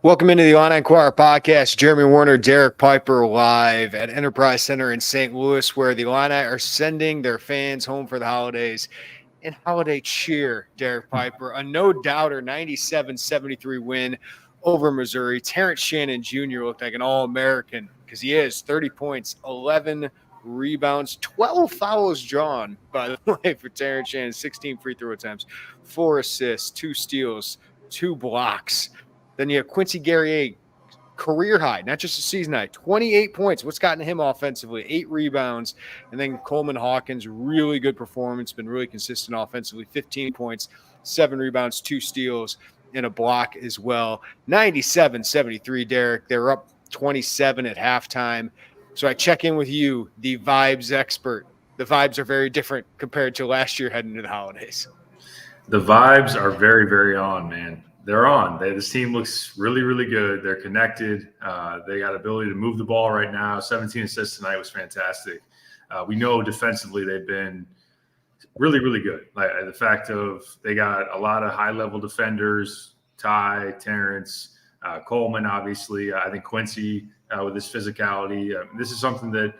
Welcome into the Inquirer podcast. Jeremy Werner, Derek Piper live at Enterprise Center in St. Louis, where the Illini are sending their fans home for the holidays in holiday cheer. Derek Piper, a no-doubter 97-73 win over Missouri. Terrence Shannon Jr. looked like an All-American because he is 30 points, 11 rebounds, 12 fouls drawn, by the way, for Terrence Shannon, 16 free throw attempts, 4 assists, 2 steals, 2 blocks. Then you have Quincy Guerrier, career high, not just a season high, 28 points. What's gotten him offensively? 8 rebounds. And then Coleman Hawkins, really good performance, been really consistent offensively, 15 points, 7 rebounds, 2 steals, and a block as well. 97-73, Derek. They're up 27 at halftime. So I check in with you, the vibes expert. The vibes are very different compared to last year heading into the holidays. The vibes are very, very on, man. They're on. This team looks really, really good. They're connected. They got ability to move the ball right now. 17 assists tonight was fantastic. We know defensively they've been really, really good. Like the fact of they got a lot of high-level defenders, Ty, Terrence, Coleman, obviously. I think Quincy with his physicality. This is something that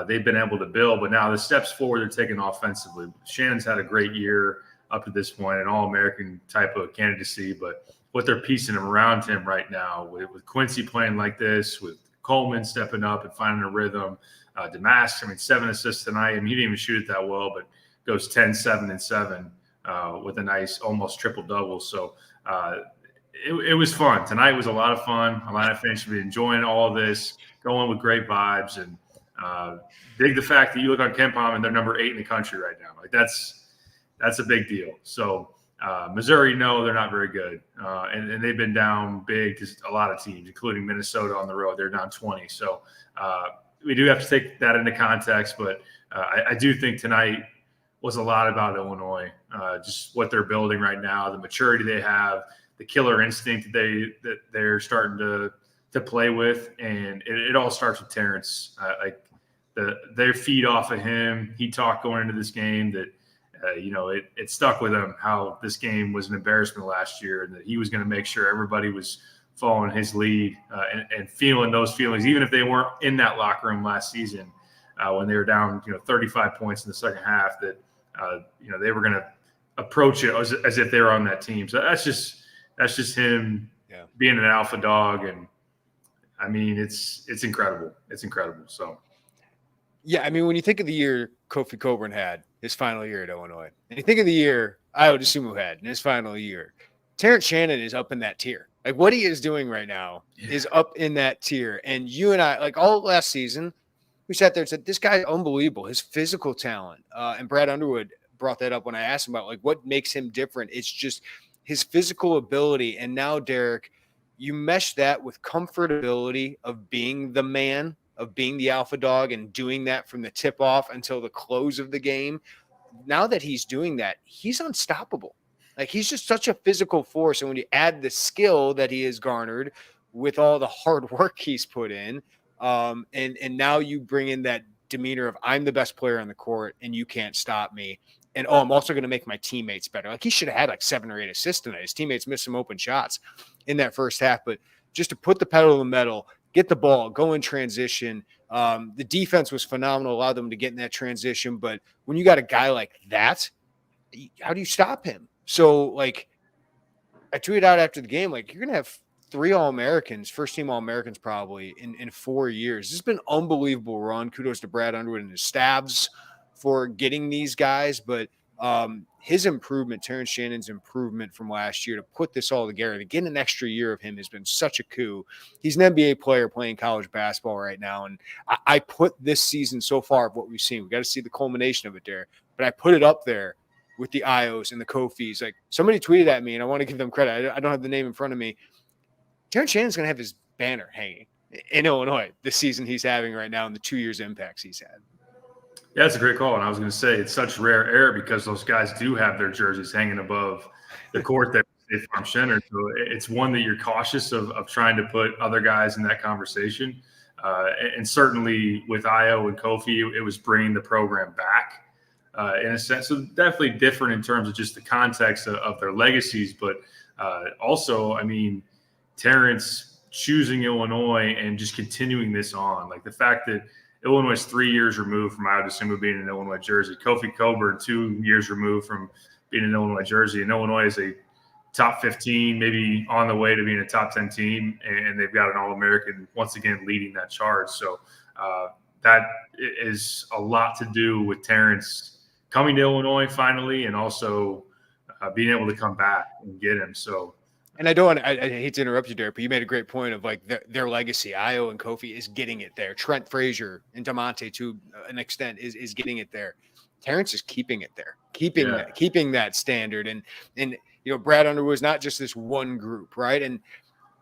they've been able to build, but now the steps forward they're taking offensively. Shannon's had a great year up to this point, an All-American type of candidacy, but what they're piecing him around him right now with Quincy playing like this, with Coleman stepping up and finding a rhythm, Damask, 7 assists tonight. He didn't even shoot it that well, but goes 10, 7, and 7 with a nice almost triple-double. So it was fun. Tonight was a lot of fun. A lot of fans should be enjoying all of this, going with great vibes, and dig the fact that you look on KenPom and they're number 8 in the country right now. Like that's a big deal. So Missouri, no, they're not very good. And they've been down big to a lot of teams, including Minnesota on the road. They're down 20. So we do have to take that into context. But I do think tonight was a lot about Illinois, just what they're building right now, the maturity they have, the killer instinct that they're starting to play with. And it all starts with Terrence. Their feed off of him. He talked going into this game that, it stuck with him how this game was an embarrassment last year and that he was going to make sure everybody was following his lead and feeling those feelings, even if they weren't in that locker room last season when they were down, 35 points in the second half, that, they were going to approach it as if they were on that team. So that's just him being an alpha dog. And it's incredible. It's incredible. So. Yeah, when you think of the year Kofi Coburn had, his final year at Illinois, and you think of the year Ayo Dosunmu had in his final year, Terrence Shannon is up in that tier. Like what he is doing right now is up in that tier. And you and I, like all last season, we sat there and said, this guy's unbelievable, his physical talent. And Brad Underwood brought that up when I asked him about like what makes him different. It's just his physical ability. And now, Derek, you mesh that with comfortability of being the man, of being the alpha dog and doing that from the tip off until the close of the game. Now that he's doing that, he's unstoppable. Like he's just such a physical force. And when you add the skill that he has garnered with all the hard work he's put in, and now you bring in that demeanor of I'm the best player on the court and you can't stop me. And I'm also going to make my teammates better. Like he should have had like 7 or 8 assists tonight. His teammates missed some open shots in that first half, but just to put the pedal to the metal, get the ball, go in transition. The defense was phenomenal, allowed them to get in that transition. But when you got a guy like that, how do you stop him? So, like, I tweeted out after the game, like, you're going to have 3 All-Americans, first-team All-Americans probably in 4 years. This has been an unbelievable run. Kudos to Brad Underwood and his staffs for getting these guys. But his improvement, Terrence Shannon's improvement from last year to put this all together, to get an extra year of him has been such a coup. He's an NBA player playing college basketball right now. And I put this season so far of what we've seen. We got to see the culmination of it there. But I put it up there with the Ayos and the Kofis. Like somebody tweeted at me, and I want to give them credit. I don't have the name in front of me. Terrence Shannon's going to have his banner hanging in Illinois this season he's having right now and the 2 years impacts he's had. Yeah, that's a great call. And I was going to say it's such rare air because those guys do have their jerseys hanging above the court there at State Farm Center. So it's one that you're cautious of trying to put other guys in that conversation. And certainly with Ayo and Kofi, it was bringing the program back in a sense. So definitely different in terms of just the context of their legacies. But also, Terrence choosing Illinois and just continuing this on. Like the fact that Illinois is 3 years removed from Iowa DeSumo being in Illinois jersey. Kofi Coburn 2 years removed from being in Illinois jersey. And Illinois is a top 15, maybe on the way to being a top 10 team. And they've got an All-American once again leading that charge. So that is a lot to do with Terrence coming to Illinois finally, and also being able to come back and get him. So, and I hate to interrupt you, Derek, but you made a great point of like their legacy. Io and Kofi is getting it there. Trent Frazier and DeMonte, to an extent, is getting it there. Terrence is keeping it there, keeping that standard. And Brad Underwood is not just this one group, right? And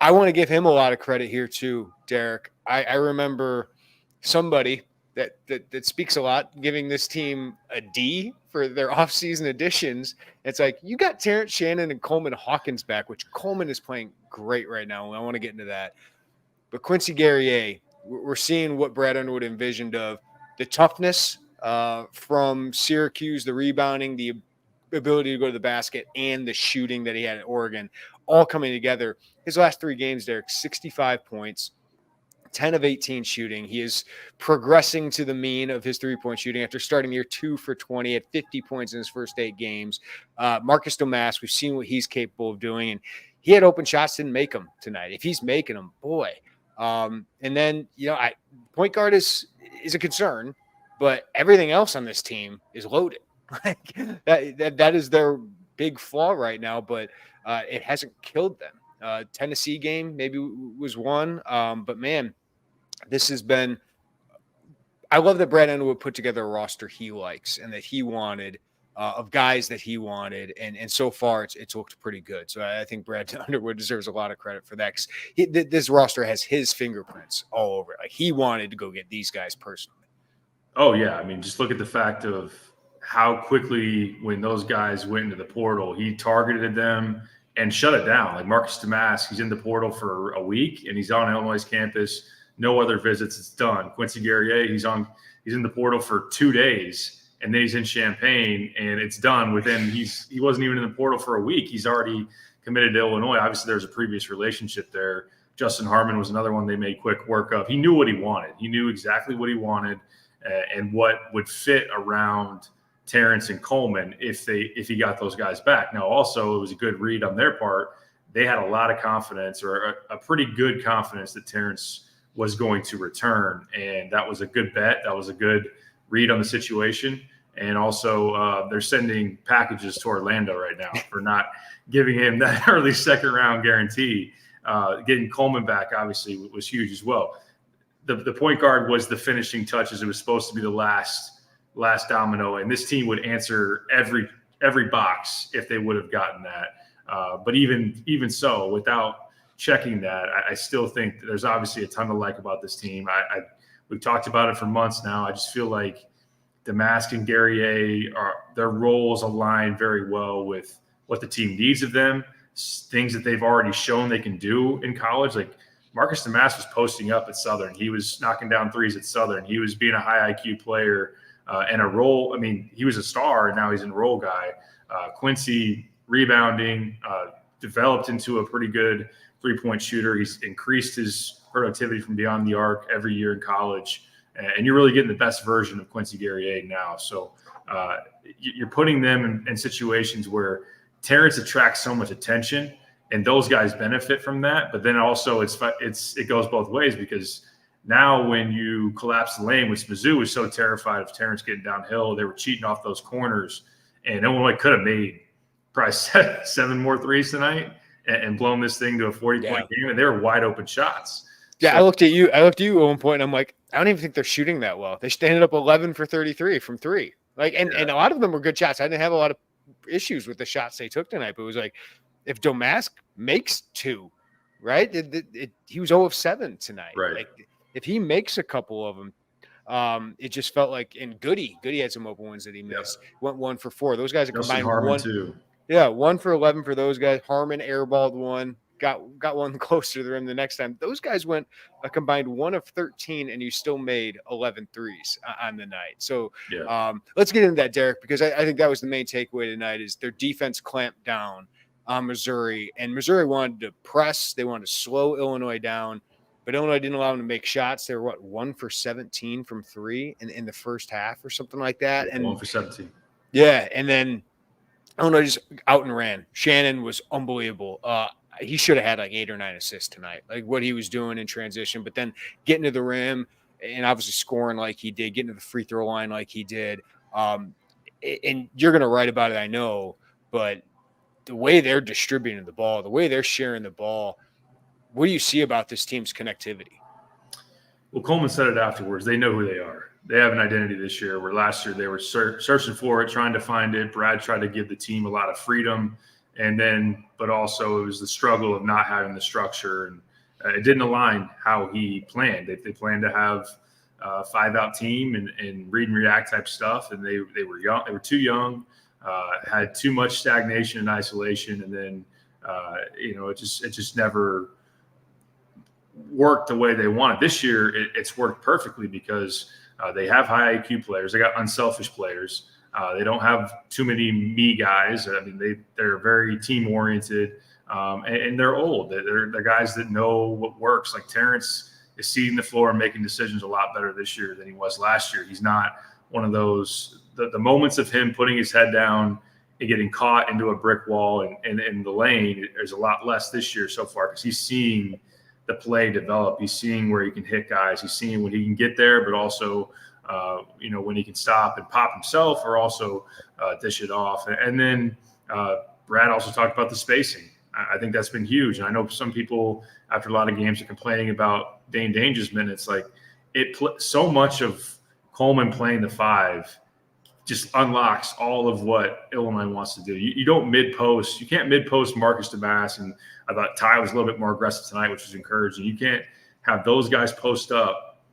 I want to give him a lot of credit here too, Derek. I remember somebody that speaks a lot giving this team a D for their offseason additions. It's like, you got Terrence Shannon and Coleman Hawkins back, which Coleman is playing great right now. I want to get into that. But Quincy Guerrier, we're seeing what Brad Underwood envisioned of the toughness from Syracuse, the rebounding, the ability to go to the basket, and the shooting that he had at Oregon, all coming together. His last 3 games, Derek, 65 points, 10 of 18 shooting. He is progressing to the mean of his 3-point shooting after starting year 2 for 20 at 50 points in his first 8 games. Marcus Domask, we've seen what he's capable of doing, and he had open shots, didn't make them tonight. If he's making them, boy. And then, point guard is a concern, but everything else on this team is loaded. that is their big flaw right now, but it hasn't killed them. Tennessee game maybe was one, but man, this has been – I love that Brad Underwood put together a roster he likes and that he wanted, of guys that he wanted, and so far it's looked pretty good. So I think Brad Underwood deserves a lot of credit for that, because this roster has his fingerprints all over it. Like, he wanted to go get these guys personally. Oh, yeah. I mean, just look at the fact of how quickly, when those guys went into the portal, he targeted them and shut it down. Like Marcus Domask, he's in the portal for a week, and he's on Illinois campus. No other visits. It's done. Quincy Guerrier, he's in the portal for 2 days, and then he's in Champaign, and it's done within. He wasn't even in the portal for a week. He's already committed to Illinois. Obviously, there's a previous relationship there. Justin Harmon was another one they made quick work of. He knew what he wanted. He knew exactly what he wanted and what would fit around Terrence and Coleman if he got those guys back. Now, also, it was a good read on their part. They had a lot of confidence, or a pretty good confidence, that Terrence was going to return, and that was a good bet. That was a good read on the situation. And also, they're sending packages to Orlando right now for not giving him that early second-round guarantee. Getting Coleman back, obviously, was huge as well. The point guard was the finishing touches. It was supposed to be the last domino, and this team would answer every box if they would have gotten that. But even so, without checking that, I still think that there's obviously a ton to like about this team. We've talked about it for months now. I just feel like Domask and Guerrier, their roles align very well with what the team needs of them, things that they've already shown they can do in college. Like Marcus Domask was posting up at Southern. He was knocking down threes at Southern. He was being a high IQ player and a role. I mean, he was a star, and now he's a role guy. Quincy rebounding, developed into a pretty good 3-point shooter. He's increased his productivity from beyond the arc every year in college. And you're really getting the best version of Quincy Guerrier now. So you're putting them in situations where Terrence attracts so much attention, and those guys benefit from that. But then also it goes both ways, because now when you collapse the lane, which Mizzou was so terrified of Terrence getting downhill, they were cheating off those corners, and Illinois could have made probably 7 more threes tonight and blown this thing to a 40-point game, and they were wide open shots. Yeah, so, I looked at you at one point, and I'm like, I don't even think they're shooting that well. They ended up 11 for 33 from 3. And a lot of them were good shots. I didn't have a lot of issues with the shots they took tonight, but it was like, if Domask makes 2, right? He was 0 of 7 tonight. Right. Like, if he makes a couple of them, it just felt like, and Goody had some open ones that he missed. Went 1 for 4. Those guys are combined Harmon too. Yeah, 1 for 11 for those guys. Harmon airballed 1, got one closer to the rim the next time. Those guys went a combined 1 of 13, and you still made 11 threes on the night. So let's get into that, Derek, because I think that was the main takeaway tonight, is their defense clamped down. on Missouri, and Missouri wanted to press. They wanted to slow Illinois down, but Illinois didn't allow them to make shots. They were 1 for 17 from three in the first half or something like that. Yeah, and 1 for 17. Yeah, and then Illinois just out and ran. Shannon was unbelievable. He should have had like 8 or 9 assists tonight, like what he was doing in transition, but then getting to the rim and obviously scoring like he did, getting to the free throw line like he did. And you're going to write about it, I know, but the way they're distributing the ball, the way they're sharing the ball, what do you see about this team's connectivity? Well, Coleman said it afterwards. They know who they are. They have an identity this year, where last year they were searching for it, trying to find it. Brad tried to give the team a lot of freedom, but also it was the struggle of not having the structure, and it didn't align how he planned. They planned to have a 5-out team and read and react type stuff, and they were young. They were too young, had too much stagnation and isolation, and then it just never worked the way they wanted. This year, it's worked perfectly because they have high IQ players. They got unselfish players. They don't have too many me guys. I mean, they're very team oriented, and they're old. They're guys that know what works. Like Terrence is seeing the floor and making decisions a lot better this year than he was last year. He's not one of those. The moments of him putting his head down and getting caught into a brick wall and in the lane, there's a lot less this year so far because he's seeing the play develop. He's seeing where he can hit guys. He's seeing when he can get there, but also, when he can stop and pop himself or also dish it off. And then Brad also talked about the spacing. I think that's been huge. And I know some people after a lot of games are complaining about Dane Dange's minutes. Like so much of Coleman playing the 5 just unlocks all of what Illinois wants to do. You don't mid-post. You can't mid-post Marcus DeBass, and I thought Ty was a little bit more aggressive tonight, which was encouraging. You can't have those guys post up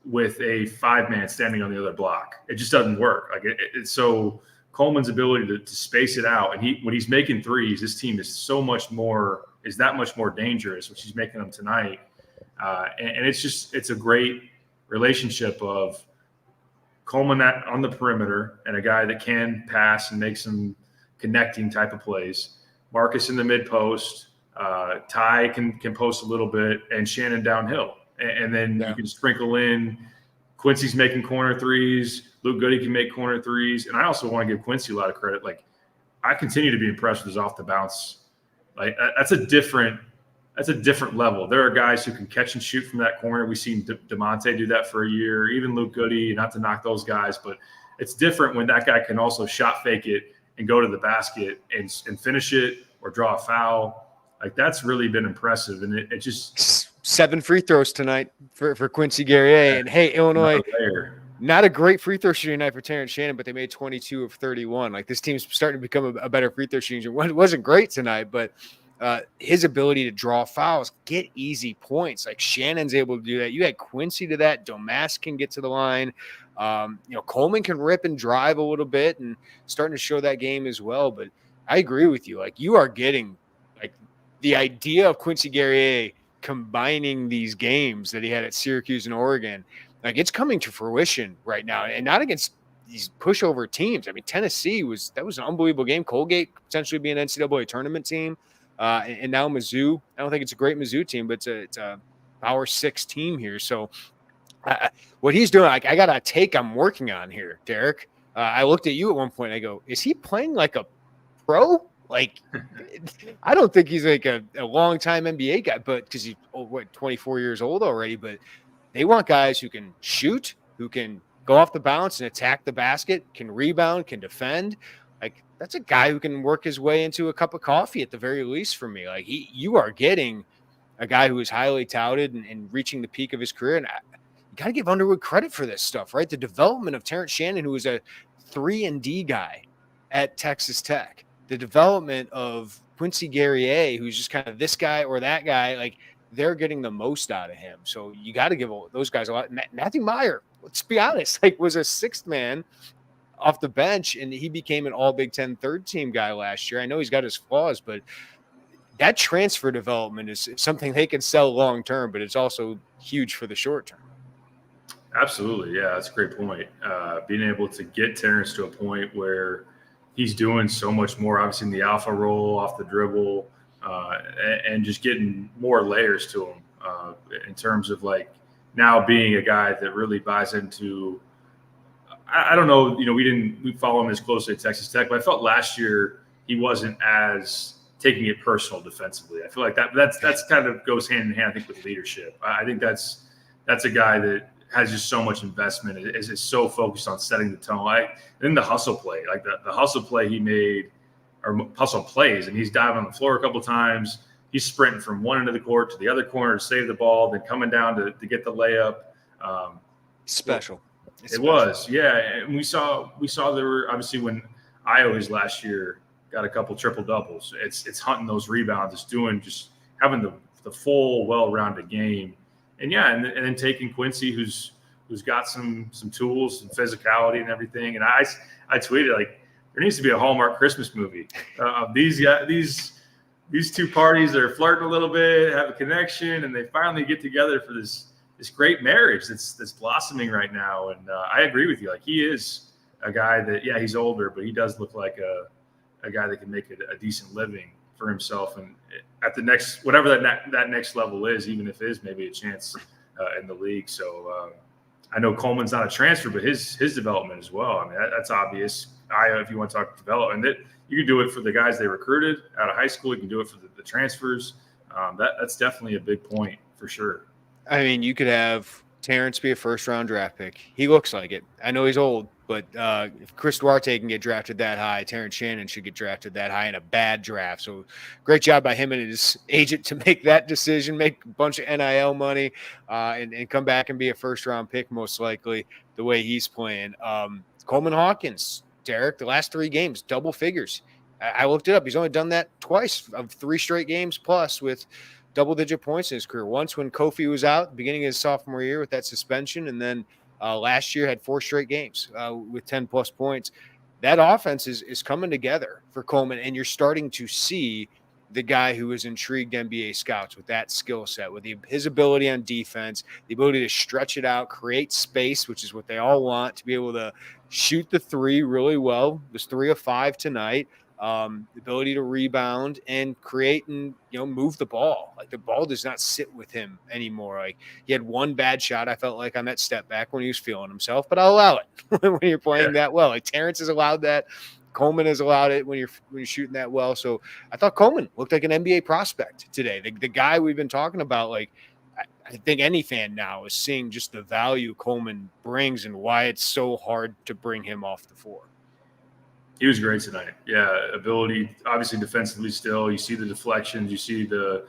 with a 5-man standing on the other block. It just doesn't work. Like so Coleman's ability to space it out, and when he's making threes, his team is that much more dangerous, which he's making them tonight. And it's a great relationship of Coleman on the perimeter and a guy that can pass and make some connecting type of plays. Marcus in the mid post, Ty can post a little bit, and Shannon downhill. And then you can sprinkle in Quincy's making corner threes. Luke Goody can make corner threes. And I also want to give Quincy a lot of credit. Like, I continue to be impressed with his off the bounce. Like, that's a different level. There are guys who can catch and shoot from that corner. We've seen DeMonte do that for a year, even Luke Goody, not to knock those guys, but it's different when that guy can also shot fake it and go to the basket and finish it or draw a foul. Like, that's really been impressive. And it just 7 free throws tonight for Quincy Guerrier. And hey, Illinois, not a great free throw shooting night for Terrence Shannon, but they made 22 of 31. Like, this team's starting to become a better free throw shooting. It wasn't great tonight, but his ability to draw fouls, get easy points. Like, Shannon's able to do that. You had Quincy to that. Domas can get to the line. Coleman can rip and drive a little bit and starting to show that game as well. But I agree with you. Like, you are getting like the idea of Quincy Guerrier combining these games that he had at Syracuse and Oregon. Like, it's coming to fruition right now, and not against these pushover teams. I mean, Tennessee that was an unbelievable game. Colgate potentially be an NCAA tournament team. And now Mizzou. I don't think it's a great Mizzou team, but it's a Power 6 team here. So what he's doing, I got a take I'm working on here, Derek. I looked at you at one point. And I go, is he playing like a pro? Like, I don't think he's like a long-time NBA guy, but because he's 24 years old already. But they want guys who can shoot, who can go off the bounce and attack the basket, can rebound, can defend. Like, that's a guy who can work his way into a cup of coffee at the very least for me. Like, you are getting a guy who is highly touted and reaching the peak of his career. And you got to give Underwood credit for this stuff, right? The development of Terrence Shannon, who was a 3-and-D guy at Texas Tech. The development of Quincy Guerrier, who's just kind of this guy or that guy. Like, they're getting the most out of him. So you got to give those guys a lot. Matthew Meyer, let's be honest, like, was a 6th man off the bench, and he became an all Big Ten third-team guy last year. I know he's got his flaws, but that transfer development is something they can sell long-term, but it's also huge for the short term. Absolutely. Yeah, that's a great point. Being able to get Terrence to a point where he's doing so much more, obviously in the alpha role, off the dribble, and just getting more layers to him in terms of like now being a guy that really buys into. I don't know, we follow him as closely at Texas Tech, but I felt last year he wasn't as taking it personal defensively. I feel like that's kind of goes hand in hand, I think, with leadership. I think that's a guy that has just so much investment, is so focused on setting the tone. Then the hustle play, like the hustle play he made, or hustle plays, and he's diving on the floor a couple of times. He's sprinting from one end of the court to the other corner to save the ball, then coming down to get the layup. Special. It was, yeah. And we saw there were obviously when Iowa's last year got a couple triple doubles. It's hunting those rebounds. It's just having the full well-rounded game. And yeah, and then taking Quincy, who's got some tools and physicality and everything. And I tweeted, like, there needs to be a Hallmark Christmas movie of these two parties that are flirting a little bit, have a connection, and they finally get together for this great marriage that's blossoming right now. And I agree with you. Like, he is a guy that, yeah, he's older, but he does look like a guy that can make a decent living for himself, and at the next, whatever that next level is, even if it is maybe a chance in the league. So I know Coleman's not a transfer, but his development as well. I mean, that's obvious. If you want to talk development, you can do it for the guys they recruited out of high school. You can do it for the transfers. That's definitely a big point for sure. I mean, you could have Terrence be a first-round draft pick. He looks like it. I know he's old, but if Chris Duarte can get drafted that high, Terrence Shannon should get drafted that high in a bad draft. So great job by him and his agent to make that decision, make a bunch of NIL money, and come back and be a first-round pick most likely the way he's playing. Coleman Hawkins, Derek, the last 3 games, double figures. I looked it up. He's only done that twice of 3 straight games plus with double-digit points in his career. Once when Kofi was out at the beginning of his sophomore year with that suspension, and then last year had 4 straight games with 10-plus points. That offense is coming together for Coleman, and you're starting to see the guy who has intrigued NBA scouts with that skill set, with his ability on defense, the ability to stretch it out, create space, which is what they all want, to be able to shoot the 3 really well. It was 3 of 5 tonight. The ability to rebound and create and move the ball. Like, the ball does not sit with him anymore. Like, he had 1 bad shot, I felt like, on that step back when he was feeling himself, but I'll allow it when you're playing that well. Like, Terrence has allowed that. Coleman has allowed it when you're shooting that well. So I thought Coleman looked like an NBA prospect today. The guy we've been talking about, like, I think any fan now is seeing just the value Coleman brings and why it's so hard to bring him off the floor. He was great tonight. Yeah, ability, obviously defensively still. You see the deflections. You see the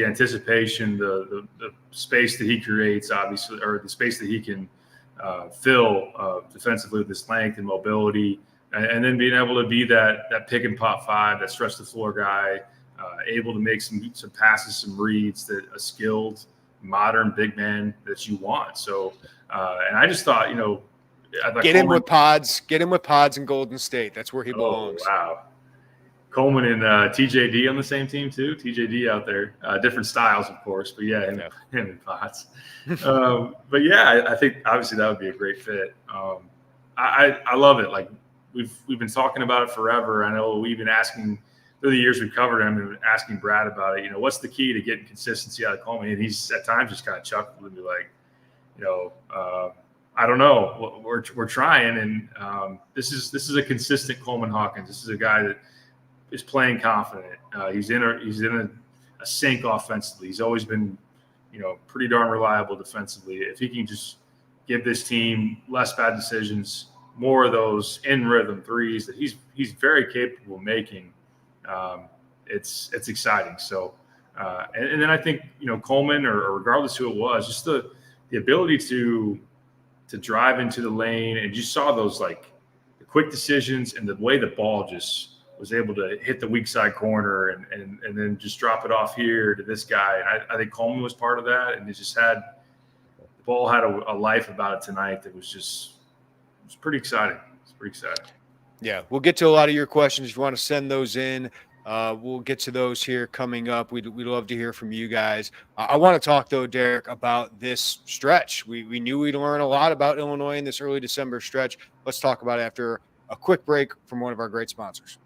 anticipation, the space that he creates, obviously, or the space that he can fill defensively with his length and mobility, and then being able to be that pick and pop 5, that stretch the floor guy, able to make some passes, some reads that a skilled, modern big man that you want. So, and I just thought, Get him with pods. Get him with pods in Golden State. That's where he belongs. Oh, wow. Coleman and TJD on the same team too. TJD out there, different styles, of course, but yeah, him and pods. But yeah, I think obviously that would be a great fit. I love it. Like, we've been talking about it forever. I know we've been asking through the years we've covered him and asking Brad about it. What's the key to getting consistency out of Coleman? And he's at times just kind of chuckled and be like, I don't know. We're trying, and this is a consistent Coleman Hawkins. This is a guy that is playing confident. He's in a sync offensively. He's always been, pretty darn reliable defensively. If he can just give this team less bad decisions, more of those in rhythm 3s that he's very capable of making, it's exciting. So, and then I think Coleman, or regardless who it was, just the ability to drive into the lane, and you saw those, like, the quick decisions and the way the ball just was able to hit the weak side corner and then just drop it off here to this guy. And I think Coleman was part of that, and the ball had a life about it tonight that it was pretty exciting. It's pretty exciting. Yeah, we'll get to a lot of your questions if you want to send those in. We'll get to those here coming up. We'd love to hear from you guys. I want to talk, though, Derek, about this stretch. We knew we'd learn a lot about Illinois in this early December stretch. Let's talk about it after a quick break from one of our great sponsors.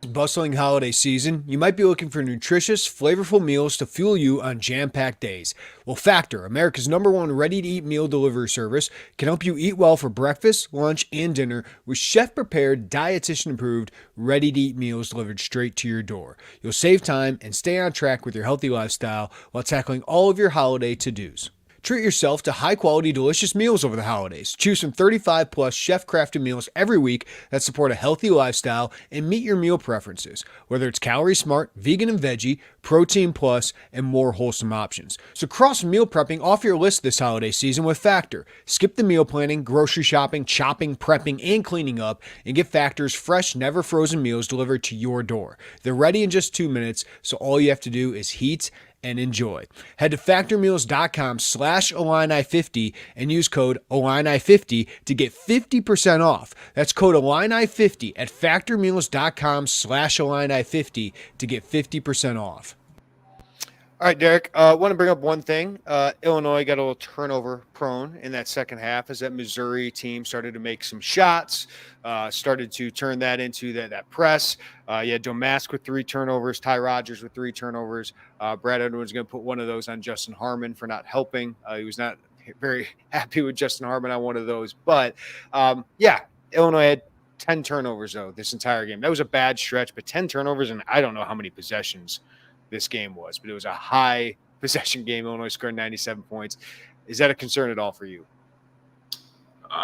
Bustling holiday season, you might be looking for nutritious, flavorful meals to fuel you on jam-packed days. Well, Factor, America's #1 ready-to-eat meal delivery service, can help you eat well for breakfast, lunch, and dinner with chef-prepared, dietitian-approved, ready-to-eat meals delivered straight to your door. You'll save time and stay on track with your healthy lifestyle while tackling all of your holiday to-dos. Treat yourself to high-quality, delicious meals over the holidays. Choose from 35-plus chef-crafted meals every week that support a healthy lifestyle and meet your meal preferences, whether it's calorie smart, vegan and veggie, protein plus, and more wholesome options. So cross meal prepping off your list this holiday season with Factor. Skip the meal planning, grocery shopping, chopping, prepping, and cleaning up, and get Factor's fresh, never frozen meals delivered to your door. They're ready in just 2 minutes, so all you have to do is heat and enjoy. Head to factormeals.com/Illini50 and use code Illini50 to get 50% off. That's code Illini50 at factormeals.com/Illini50 to get 50% off. All right, Derek, I want to bring up one thing. Illinois got a little turnover prone in that second half as that Missouri team started to make some shots, started to turn that into that press. You had Domask with 3 turnovers, Ty Rodgers with 3 turnovers. Brad Underwood's going to put one of those on Justin Harmon for not helping. He was not very happy with Justin Harmon on one of those. But, Illinois had 10 turnovers, though, this entire game. That was a bad stretch, but 10 turnovers, and I don't know how many possessions this game was, but it was a high possession game. Illinois scored 97 points. Is that a concern at all for you?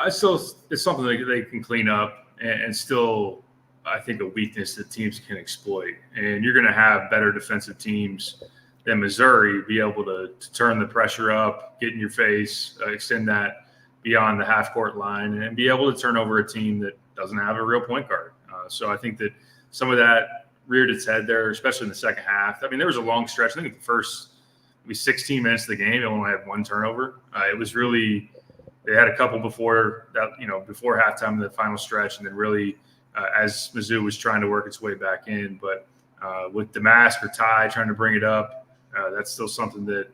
It's something that they can clean up and still, I think, a weakness that teams can exploit. And you're going to have better defensive teams than Missouri be able to turn the pressure up, get in your face, extend that beyond the half-court line, and be able to turn over a team that doesn't have a real point guard. So I think that some of that reared its head there, especially in the second half. I mean, there was a long stretch. I think the first 16 minutes of the game, Illinois had 1 turnover. It was really – they had a couple before that, before halftime in the final stretch, and then really as Mizzou was trying to work its way back in. But with Domask or Ty trying to bring it up, that's still something that,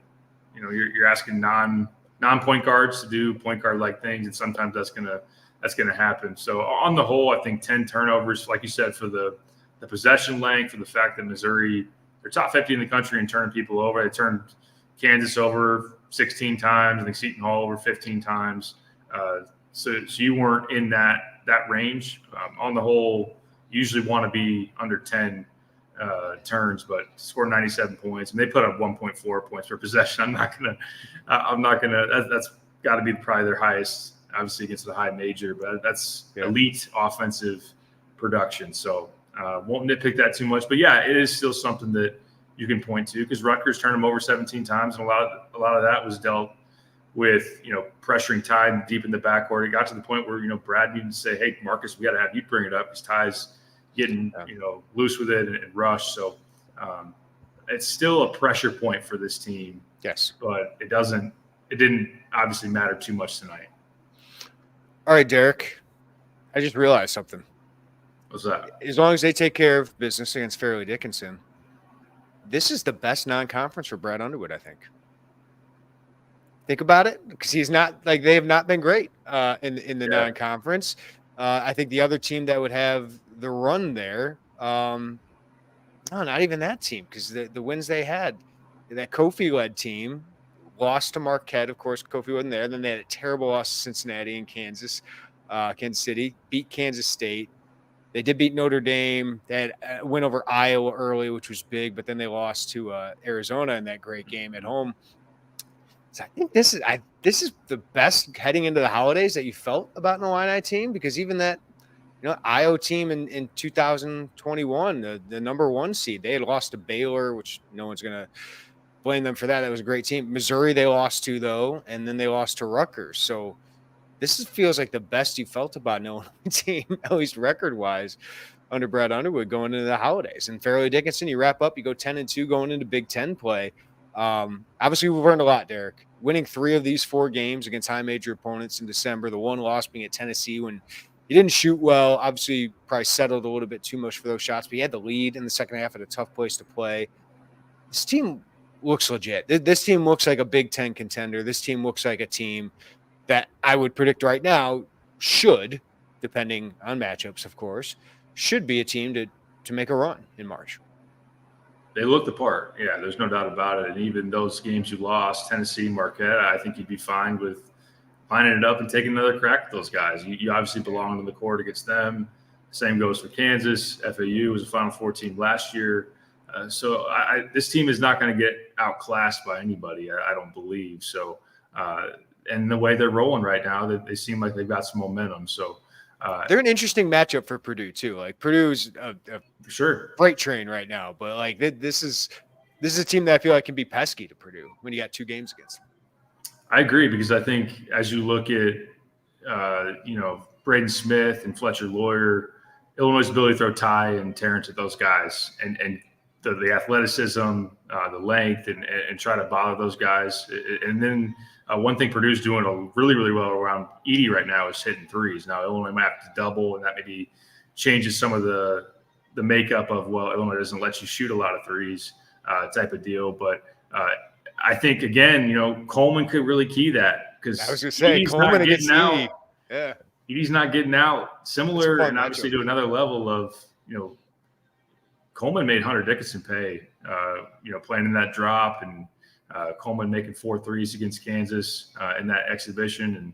you're asking non-point guards to do point guard-like things, and sometimes that's gonna happen. So on the whole, I think 10 turnovers, like you said, for the possession length, for the fact that Missouri, they're top 50 in the country in turning people over. They turned Kansas over 16 times. I think Seton Hall over 15 times. So you weren't in that range. On the whole, you usually want to be under 10 turns, but scored 97 points, and they put up 1.4 points per possession. I'm not gonna. That's got to be probably their highest, obviously against the high major, but that's elite offensive production. So. Won't nitpick that too much, but it is still something that you can point to because Rutgers turned them over 17 times, and a lot of that was dealt with, pressuring Ty deep in the backcourt. It got to the point where Brad needed to say, "Hey, Marcus, we got to have you bring it up because Ty's getting loose with it and rush." So it's still a pressure point for this team. Yes, but it didn't obviously matter too much tonight. All right, Derek, I just realized something. What's that? As long as they take care of business against Fairleigh Dickinson, this is the best non-conference for Brad Underwood, I think. Think about it, because he's not – they have not been great in the non-conference. I think the other team that would have the run there not even that team, because the wins they had, that Kofi-led team lost to Marquette. Of course, Kofi wasn't there. Then they had a terrible loss to Cincinnati and Kansas City, beat Kansas State. They did beat Notre Dame. They had a win over Iowa early, which was big, but then they lost to Arizona in that great game at home. So I think this is the best heading into the holidays that you felt about an Illini team, because even that Iowa team in 2021, the number 1 seed, they had lost to Baylor, which no one's going to blame them for that. That was a great team. Missouri they lost to, though, and then they lost to Rutgers. So this feels like the best you felt about an Illinois team, at least record-wise, under Brad Underwood going into the holidays. And Fairleigh Dickinson, you wrap up, you go 10-2 going into Big Ten play. Obviously, we've learned a lot, Derek. Winning 3 of these 4 games against high major opponents in December, the one loss being at Tennessee when he didn't shoot well. Obviously, probably settled a little bit too much for those shots, but he had the lead in the second half at a tough place to play. This team looks legit. This team looks like a Big Ten contender. This team looks like a team that I would predict right now should depending on matchups, of course, should be a team to make a run in March. They looked the part. Yeah, there's no doubt about it. And even those games you lost, Tennessee, Marquette, I think you'd be fine with lining it up and taking another crack at those guys. You obviously belong on the court against them. Same goes for Kansas. FAU was a Final Four team last year. So this team is not going to get outclassed by anybody, I don't believe. So, and the way they're rolling right now, they seem like they've got some momentum. So they're an interesting matchup for Purdue too. Like Purdue's a for sure freight train right now, but like this is a team that I feel like can be pesky to Purdue when you got 2 games against them. I agree, because I think as you look at Braden Smith and Fletcher Lawyer, Illinois' ability to throw Ty and Terrence at those guys, and the athleticism, the length, and try to bother those guys. And then one thing Purdue's doing really, really well around Edey right now is hitting threes. Now Illinois might have to double, and that maybe changes some of the makeup of, well, Illinois doesn't let you shoot a lot of threes type of deal. But I think, again, Coleman could really key that, because I was going to say Coleman against Edey. Yeah. Edey's not getting out. Similar, and obviously to another level of, Coleman made Hunter Dickinson pay, playing in that drop, and Coleman making 4 threes against Kansas in that exhibition. And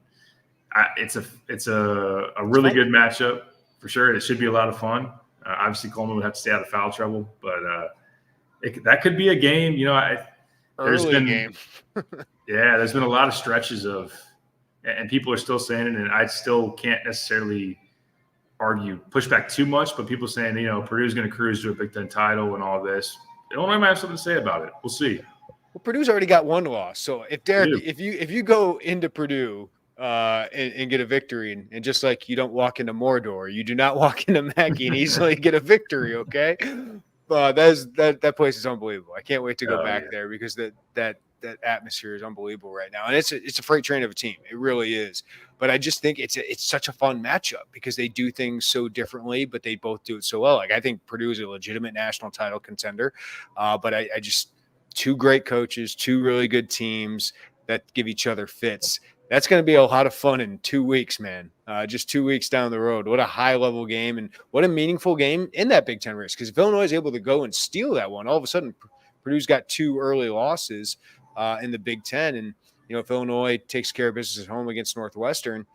it's a really good matchup for sure. It should be a lot of fun. Obviously, Coleman would have to stay out of foul trouble, but that could be a game. There's been a lot of stretches of, and people are still saying it, and I still can't necessarily push back too much, but people saying, Purdue's going to cruise to a Big Ten title and all this. Illinois might have something to say about it. We'll see. Well, Purdue's already got 1 loss. So if Derek, if you go into Purdue and get a victory, and just like you don't walk into Mordor, you do not walk into Mackey and easily get a victory. Okay. That place is unbelievable. I can't wait to go back there, because that atmosphere is unbelievable right now. And it's a freight train of a team. It really is. But I just think it's such a fun matchup, because they do things so differently, but they both do it so well. Like, I think Purdue is a legitimate national title contender. But I just, 2 great coaches, 2 really good teams that give each other fits. That's going to be a lot of fun in 2 weeks, man. Just 2 weeks down the road. What a high-level game, and what a meaningful game in that Big Ten race. Because if Illinois is able to go and steal that one, all of a sudden Purdue's got 2 early losses in the Big Ten. And, if Illinois takes care of business at home against Northwestern,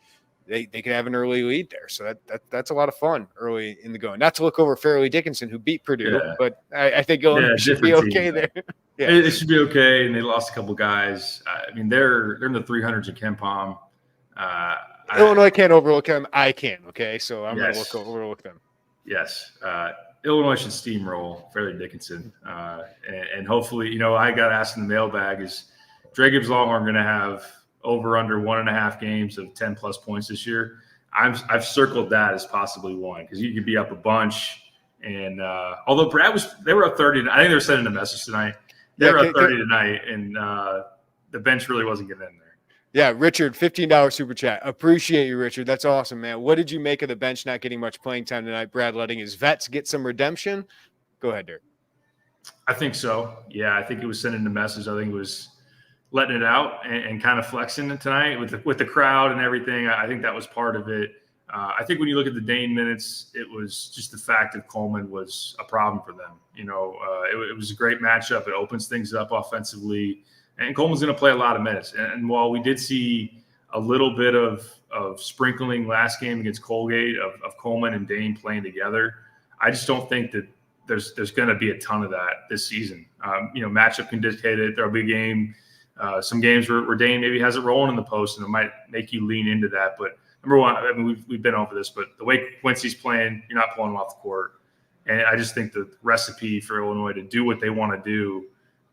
they could have an early lead there. So that's a lot of fun early in the going. Not to look over Fairleigh Dickinson, who beat Purdue, but I think Illinois should be okay there. Yeah. It should be okay, and they lost a couple guys. I mean, they're in the 300s at KenPom. Illinois can't overlook them. I can, okay? So I'm going to overlook them. Yes. Illinois should steamroll Fairleigh Dickinson. And hopefully, I got asked in the mailbag, is Dre Gibbs Longhorn going to have over under 1.5 games of 10+ points this year? I've circled that as possibly one, because you could be up a bunch. And although they were up 30, I think they were sending a message tonight. They were up 30 tonight, and the bench really wasn't getting in there. Yeah, Richard, $15 super chat. Appreciate you, Richard. That's awesome, man. What did you make of the bench not getting much playing time tonight? Brad letting his vets get some redemption? Go ahead, Derek. I think so. Yeah, I think it was sending the message. I think it was letting it out and kind of flexing tonight with the crowd and everything. I think that was part of it. I think when you look at the Dane minutes, it was just the fact that Coleman was a problem for them. It was a great matchup. It opens things up offensively, and Coleman's going to play a lot of minutes. And while we did see a little bit of sprinkling last game against Colgate of Coleman and Dane playing together, I just don't think that there's going to be a ton of that this season. Matchup can dictate it. There'll be a game, some games where Dane maybe has it rolling in the post, and it might make you lean into that. But number one, I mean, we've been over this, but the way Quincy's playing, you're not pulling him off the court. And I just think the recipe for Illinois to do what they want to do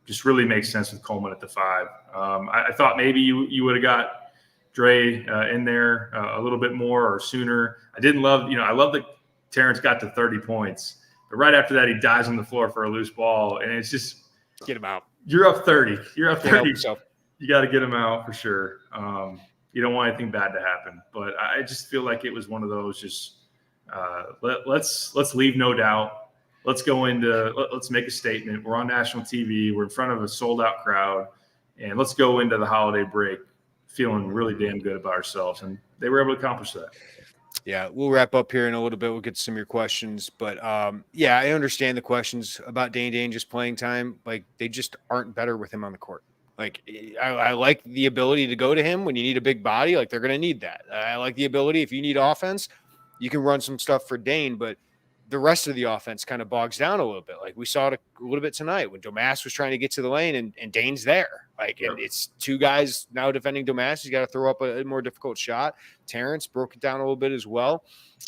just really makes sense with Coleman at the 5. I thought maybe you would have got Dre in there a little bit more or sooner. I love that Terrence got to 30 points. But right after that, he dives on the floor for a loose ball. And it's just – get him out. You're up 30. You're up 30. You got to get him out for sure. You don't want anything bad to happen. But I just feel like it was one of those just let's leave no doubt. Let's make a statement. We're on national TV. We're in front of a sold-out crowd. And let's go into the holiday break feeling really damn good about ourselves. And they were able to accomplish that. Yeah, we'll wrap up here in a little bit. We'll get to some of your questions. But yeah, I understand the questions about Dane just playing time. Like, they just aren't better with him on the court. Like, I like the ability to go to him when you need a big body. Like, they're going to need that. I like the ability, if you need offense, you can run some stuff for Dane, but the rest of the offense kind of bogs down a little bit. Like, we saw it a little bit tonight when Domas was trying to get to the lane and Dane's there. Like, and it's two guys now defending Domas. He's got to throw up a more difficult shot. Terrence broke it down a little bit as well.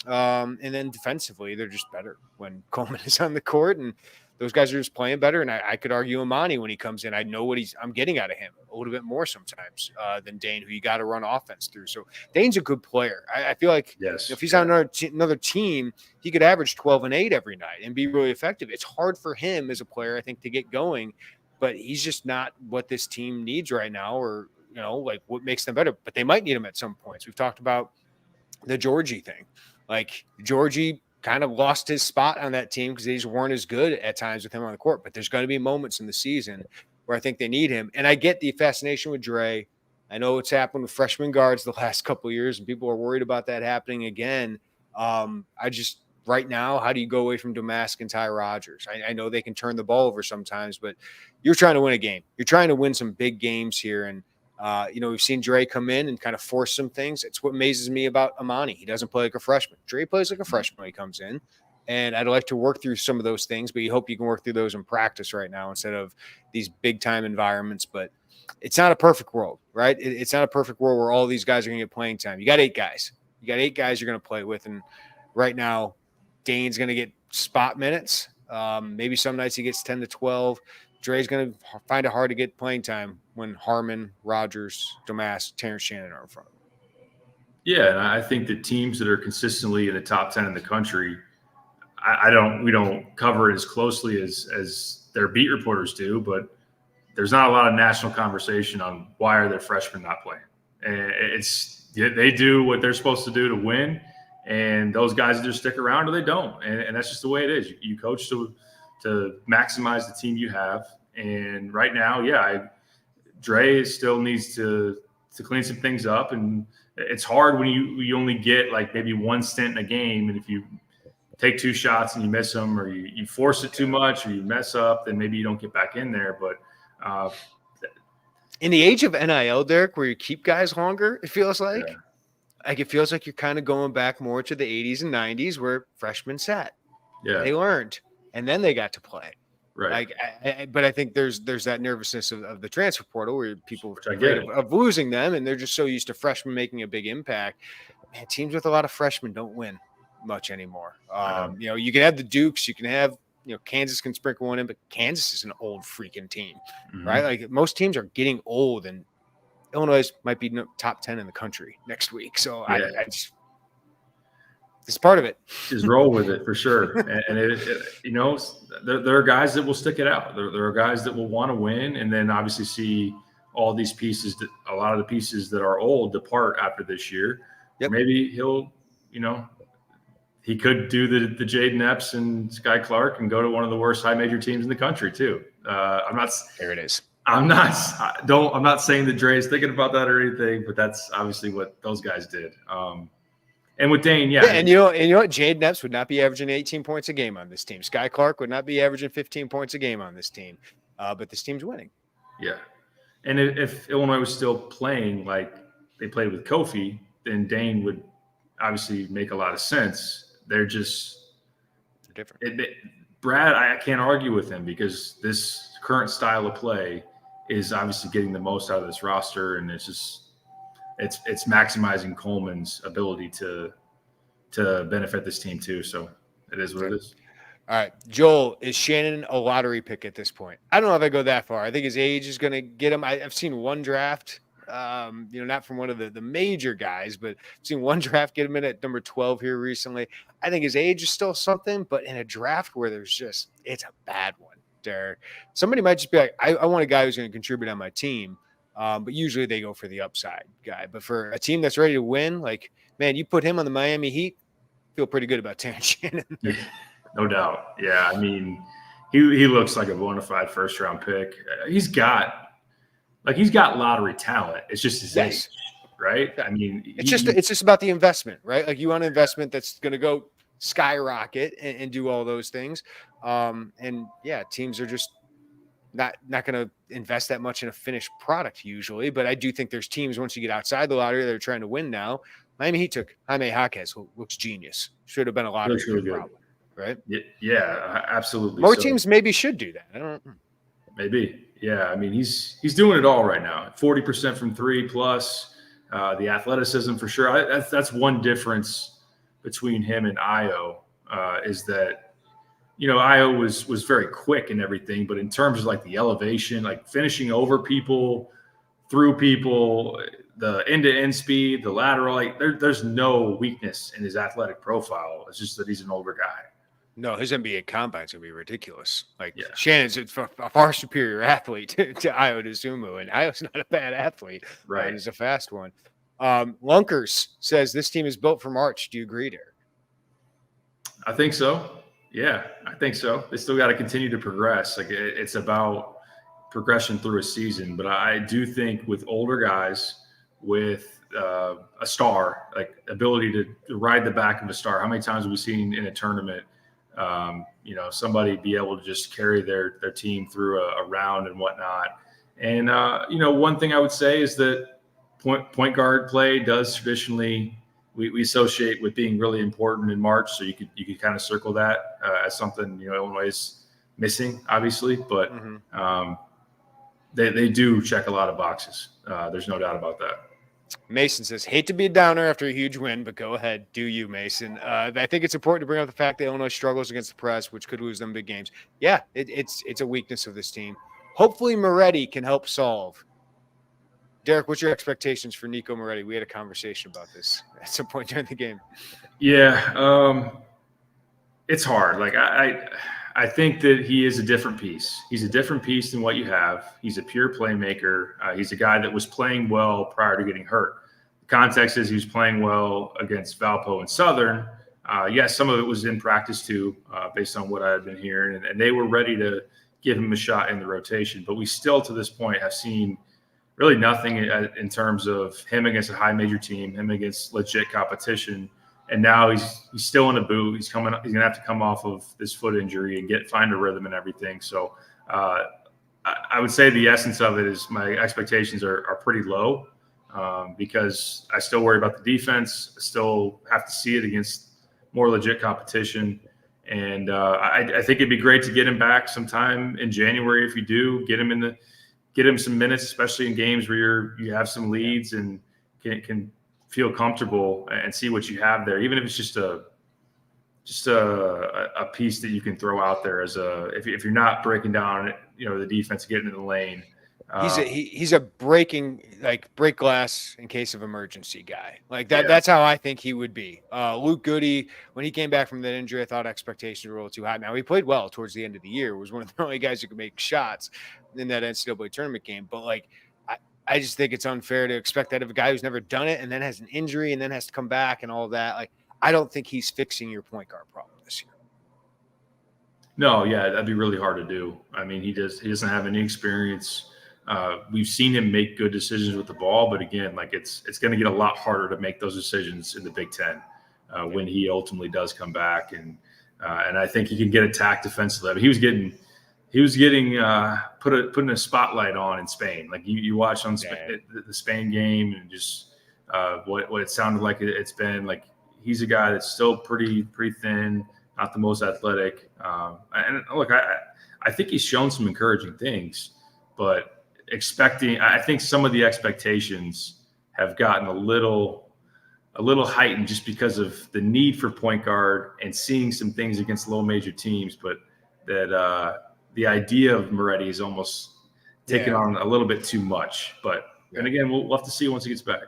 And then defensively, they're just better when Coleman is on the court, and those guys are just playing better. And I could argue Imani when he comes in. I know what I'm getting out of him a little bit more sometimes than Dane, who you got to run offense through. So Dane's a good player. I feel like if he's on another team, he could average 12 and 8 every night and be really effective. It's hard for him as a player, I think, to get going, but he's just not what this team needs right now, or, you know, like what makes them better. But they might need him at some points. We've talked about the Georgie thing. Like, Georgie kind of lost his spot on that team because they just weren't as good at times with him on the court. But there's going to be moments in the season where I think they need him. And I get the fascination with Dre. I know it's happened with freshman guards the last couple of years, and people are worried about that happening again. Right now, how do you go away from Domask and Ty Rodgers? I know they can turn the ball over sometimes, but you're trying to win a game. You're trying to win some big games here. And, we've seen Dre come in and kind of force some things. It's what amazes me about Imani. He doesn't play like a freshman. Dre plays like a freshman when he comes in. And I'd like to work through some of those things, but you hope you can work through those in practice right now instead of these big time environments. But it's not a perfect world, right? It's not a perfect world where all these guys are going to get playing time. You got 8 guys. You got 8 guys you're going to play with. And right now, Dane's going to get spot minutes. Maybe some nights he gets 10 to 12. Dre's going to find it hard to get playing time when Harmon, Rodgers, Domas, Terrence Shannon are in front of him. Yeah, and I think that teams that are consistently in the top 10 in the country, we don't cover it as closely as their beat reporters do, but there's not a lot of national conversation on why are their freshmen not playing. And they do what they're supposed to do to win, and those guys either stick around or they don't. And that's just the way it is. You coach to maximize the team you have. And right now, Dre still needs to clean some things up. And it's hard when you only get like maybe one stint in a game. And if you take 2 shots and you miss them, or you force it too much, or you mess up, then maybe you don't get back in there. But in the age of NIL, Derek, where you keep guys longer, it feels like, it feels like you're kind of going back more to the 80s and 90s where freshmen sat. Yeah. They learned, and then they got to play. Right. But I think there's that nervousness of the transfer portal where people are afraid of losing them, and they're just so used to freshmen making a big impact. Man, teams with a lot of freshmen don't win much anymore. You can have the Dukes, you can have, Kansas can sprinkle one in, but Kansas is an old freaking team, right? Like, most teams are getting old, and Illinois might be top 10 in the country next week. So I just, it's part of it. Just roll with it for sure. And there are guys that will stick it out. There are guys that will want to win, and then obviously see all these pieces, a lot of the pieces that are old depart after this year. Yep. Maybe he'll, he could do the Jaden Epps and Sky Clark and go to one of the worst high major teams in the country too. There it is. I'm not saying that Dre is thinking about that or anything, but that's obviously what those guys did. And with Dane, and you know what? Jaden Epps would not be averaging 18 points a game on this team. Sky Clark would not be averaging 15 points a game on this team. But this team's winning. Yeah. And if Illinois was still playing like they played with Kofi, then Dane would obviously make a lot of sense. They're different. Brad, I can't argue with him because this current style of play is obviously getting the most out of this roster, and it's maximizing Coleman's ability to benefit this team too. So it is what it is. All right, Joel, is Shannon a lottery pick at this point? I don't know if I go that far. I think his age is going to get him. I've seen one draft, not from one of the major guys, but I've seen one draft get him in at number 12 here recently. I think his age is still something, but in a draft where it's a bad one, Derek. Somebody might just be like, I want a guy who's going to contribute on my team. But usually they go for the upside guy. But for a team that's ready to win, like, man, you put him on the Miami Heat, feel pretty good about Terrence Shannon. No doubt. Yeah, I mean, he looks like a bona fide first-round pick. He's got lottery talent. It's just his age. right? I mean, It's just about the investment, right? Like you want an investment that's going to go skyrocket and do all those things. And yeah, teams are just not going to invest that much in a finished product usually. But I do think there's teams once you get outside the lottery, they're trying to win now. Miami Heat took Jaime Jaquez, who looks genius. Should have been a lottery really pick, good. probably, right? Yeah, absolutely. More teams maybe should do that. I don't know. Maybe. Yeah. I mean, he's doing it all right now. 40% from three plus the athleticism for sure. That's one difference between him and Io is that, Io was very quick and everything, but in terms of like the elevation, like finishing over people, through people, the end-to-end speed, the lateral, like there's no weakness in his athletic profile. It's just that he's an older guy. No, his NBA combine's gonna be ridiculous. Like Shannon's a far superior athlete to Io DeSumo, and Io's not a bad athlete. Right, he's a fast one. Lunkers says this team is built for March. Do you agree, Derek? I think so. Yeah, I think so. They still got to continue to progress. Like it's about progression through a season, but I do think with older guys, with a star, like ability to ride the back of a star. How many times have we seen in a tournament? Somebody be able to just carry their team through a round and whatnot. And, one thing I would say is that point guard play does traditionally, we associate with being really important in March. So you could kind of circle that as something, Illinois is missing, obviously, but they do check a lot of boxes. There's no doubt about that. Mason says, hate to be a downer after a huge win, but go ahead. Do you, Mason? I think it's important to bring up the fact that Illinois struggles against the press, which could lose them big games. Yeah, it's a weakness of this team. Hopefully Moretti can help solve. Derek, what's your expectations for Nico Moretti? We had a conversation about this at some point during the game. Yeah, it's hard. Like I think that he is a different piece. He's a different piece than what you have. He's a pure playmaker. He's a guy that was playing well prior to getting hurt. The context is he was playing well against Valpo and Southern. Yes, some of it was in practice too, based on what I had been hearing, and they were ready to give him a shot in the rotation. But we still, to this point, have seen really nothing in terms of him against a high major team, him against legit competition. And now he's still in a boot. He's going to have to come off of this foot injury and find a rhythm and everything. So I would say the essence of it is my expectations are pretty low because I still worry about the defense. I still have to see it against more legit competition. And I think it'd be great to get him back sometime in January. If you do, get him some minutes, especially in games where you have some leads and can feel comfortable and see what you have there, even if it's just a piece that you can throw out there as if you're not breaking down, the defense getting in the lane. He's a break glass in case of emergency guy. Like that. Yeah. That's how I think he would be. Luke Goody, when he came back from that injury, I thought expectations were a little too high. Now he played well towards the end of the year. Was one of the only guys who could make shots in that NCAA tournament game. But I just think it's unfair to expect that of a guy who's never done it and then has an injury and then has to come back and all that. Like, I don't think he's fixing your point guard problem this year. No, yeah, that'd be really hard to do. I mean, he doesn't have any experience. We've seen him make good decisions with the ball, but again, it's going to get a lot harder to make those decisions in the Big Ten when he ultimately does come back. And I think he can get attacked defensively. I mean, he was getting putting a spotlight on in Spain. Like you watch on the Spain game and just what it sounded like it's been. Like he's a guy that's still pretty thin, not the most athletic. And look, I think he's shown some encouraging things, but I think some of the expectations have gotten a little heightened just because of the need for point guard and seeing some things against low major teams, but that the idea of Moretti is almost taken on a little bit too much. But and again, we'll have to see once he gets back.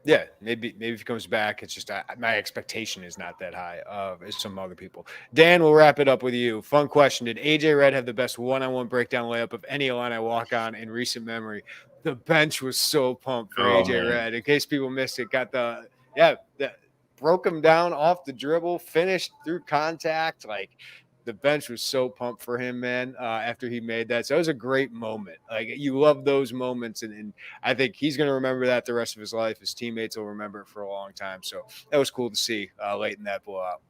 Yeah, maybe if he comes back, it's just my expectation is not that high as some other people. Dan, we'll wrap it up with you. Fun question: did AJ Red have the best one-on-one breakdown layup of any Illini walk-on in recent memory? The bench was so pumped for AJ Red. In case people missed it, broke him down off the dribble, finished through contact. Like the bench was so pumped for him, man, after he made that. So it was a great moment. Like, you love those moments, and I think he's going to remember that the rest of his life. His teammates will remember it for a long time. So that was cool to see late in that blowout.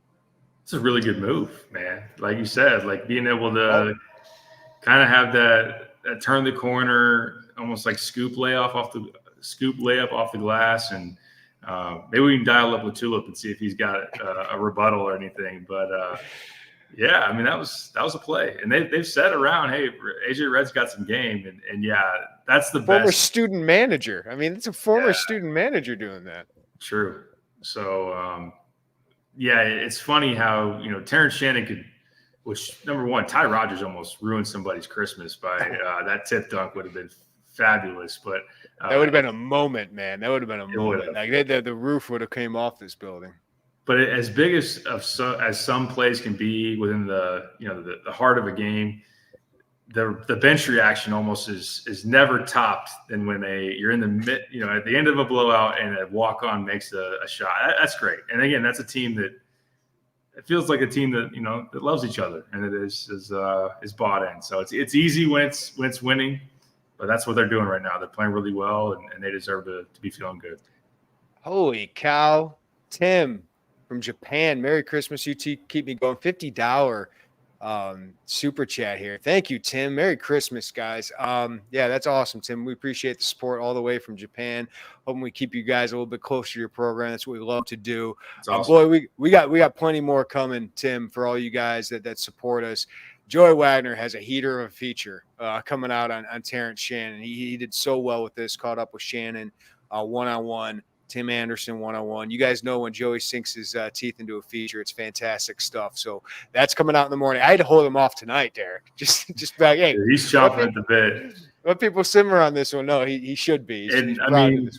It's a really good move, man. Like you said, like being able to kind of have that turn the corner, almost like scoop layup off the glass, and maybe we can dial up with Tulip and see if he's got a rebuttal or anything. But yeah, I mean that was a play, and they've said around, hey, AJ Red's got some game, and yeah, that's the former best student manager. I mean, it's a former student manager doing that. True. So yeah, it's funny how Terrence Shannon could. Which, number one, Ty Rodgers almost ruined somebody's Christmas by that tip dunk. Would have been fabulous, but that would have been a moment, man. That would have been a moment. Like the roof would have came off this building. But as big as some plays can be within the heart of a game, the bench reaction almost is never topped than when you're in the at the end of a blowout and a walk on makes a shot. That's great. And again, that's a team that. It feels like a team that that loves each other and it is bought in. So it's easy when it's winning, but that's what they're doing right now. They're playing really well and they deserve to be feeling good. Holy cow, Tim from Japan. Merry Christmas, you keep me going. $50 super chat here. Thank you, Tim. Merry Christmas, guys. Yeah, that's awesome, Tim. We appreciate the support all the way from Japan. Hoping we keep you guys a little bit closer to your program. That's what we love to do. Awesome. Boy, we got plenty more coming, Tim, for all you guys that support us. Joey Wagner has a heater of a feature coming out on Terrence Shannon. He did so well with this, caught up with Shannon one-on-one. Tim Anderson one-on-one. You guys know when Joey sinks his teeth into a feature, it's fantastic stuff. So that's coming out in the morning. I had to hold him off tonight, Derek. Just back. Hey, he's chomping at the bit. Let people simmer on this one. No, he should be. He's I mean,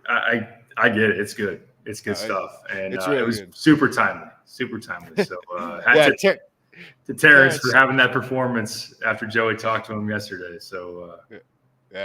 I get it. It's good. It's good stuff, and it's really it was good. Super timely. So to Terrence for having that performance after Joey talked to him yesterday. So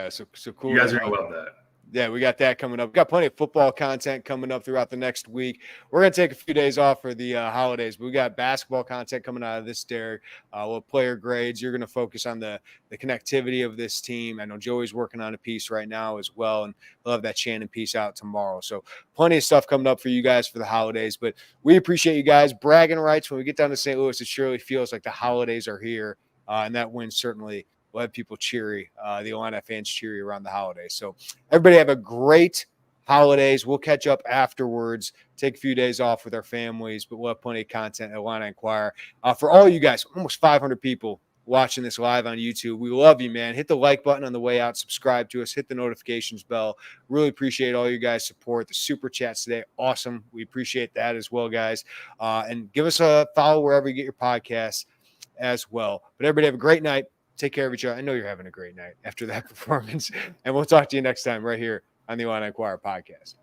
so cool. You guys are gonna love that. Yeah, we got that coming up. We got plenty of football content coming up throughout the next week. We're going to take a few days off for the holidays, but we got basketball content coming out of this, Derek. We'll player grades. You're going to focus on the connectivity of this team. I know Joey's working on a piece right now as well, and we'll have that Shannon piece out tomorrow. So plenty of stuff coming up for you guys for the holidays, but we appreciate you guys. Bragging rights. When we get down to St. Louis, it surely feels like the holidays are here, and that win certainly we'll have people cheery, the Illini fans cheery around the holidays. So everybody have a great holidays. We'll catch up afterwards, take a few days off with our families, but we'll have plenty of content at Illini Inquirer. For all you guys, almost 500 people watching this live on YouTube. We love you, man. Hit the like button on the way out. Subscribe to us. Hit the notifications bell. Really appreciate all you guys' support. The super chats today, awesome. We appreciate that as well, guys. And give us a follow wherever you get your podcasts as well. But everybody have a great night. Take care of each other. I know you're having a great night after that performance. And we'll talk to you next time right here on the Illini Inquirer podcast.